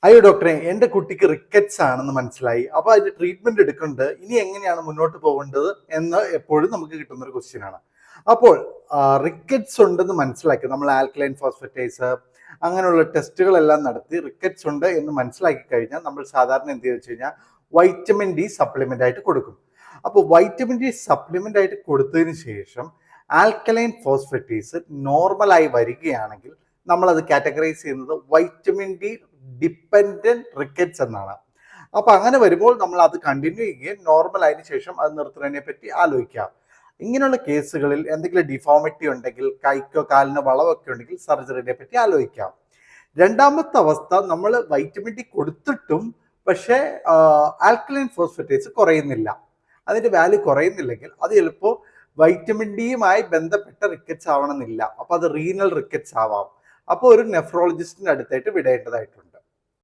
അയ്യോ ഡോക്ടറെ, എൻ്റെ കുട്ടിക്ക് റിക്കറ്റ്സ് ആണെന്ന് മനസ്സിലായി. അപ്പോൾ അതിന്റെ ട്രീറ്റ്മെന്റ് എടുക്കുന്നുണ്ട്. ഇനി എങ്ങനെയാണ് മുന്നോട്ട് പോകേണ്ടത് എന്ന് എപ്പോഴും നമുക്ക് കിട്ടുന്ന ഒരു ക്വസ്റ്റ്യൻ ആണ്. അപ്പോൾ റിക്കറ്റ്സ് ഉണ്ടെന്ന് മനസ്സിലാക്കി നമ്മൾ ആൽക്കലൈൻ ഫോസ്ഫറ്റേസ് അങ്ങനെയുള്ള ടെസ്റ്റുകളെല്ലാം നടത്തി റിക്കറ്റ്സ് ഉണ്ട് എന്ന് മനസ്സിലാക്കി കഴിഞ്ഞാൽ നമ്മൾ സാധാരണ എന്ത് ചെയ്യുക വെച്ച് കഴിഞ്ഞാൽ വൈറ്റമിൻ ഡി സപ്ലിമെന്റ് ആയിട്ട് കൊടുക്കും. അപ്പോൾ വൈറ്റമിൻ ഡി സപ്ലിമെന്റ് ആയിട്ട് കൊടുത്തതിന് ശേഷം ആൽക്കലൈൻ ഫോസ്ഫറ്റേസ് നോർമലായി വരികയാണെങ്കിൽ നമ്മൾ അത് കാറ്റഗറൈസ് ചെയ്യുന്നത് വൈറ്റമിൻ ഡി ഡിപ്പെൻഡന്റ് റിക്കറ്റ്സ് എന്നാണ്. അപ്പൊ അങ്ങനെ വരുമ്പോൾ നമ്മൾ അത് കണ്ടിന്യൂ ചെയ്യുകയും നോർമൽ ആയതിനു ശേഷം അത് നിർത്തുന്നതിനെ പറ്റി ആലോചിക്കാം. ഇങ്ങനെയുള്ള കേസുകളിൽ എന്തെങ്കിലും ഡിഫോമിറ്റി ഉണ്ടെങ്കിൽ, കൈക്കോ കാലിനോ വളവൊക്കെ ഉണ്ടെങ്കിൽ സർജറിനെ പറ്റി ആലോചിക്കാം. രണ്ടാമത്തെ അവസ്ഥ, നമ്മൾ വൈറ്റമിൻ ഡി കൊടുത്തിട്ടും പക്ഷേ ആൽക്കലൈൻ ഫോസ്ഫറ്റേസ് കുറയുന്നില്ല, അതിന്റെ വാല്യൂ കുറയുന്നില്ലെങ്കിൽ അത് ചിലപ്പോൾ വൈറ്റമിൻ ഡിയുമായി ബന്ധപ്പെട്ട റിക്കറ്റ്സ് ആവണമെന്നില്ല. അപ്പൊ അത് റീനൽ റിക്കറ്റ്സ് ആവാം. അപ്പോൾ ഒരു നെഫ്രോളജിസ്റ്റിന്റെ അടുത്തായിട്ട് വിടേണ്ടതായിട്ടുണ്ട്.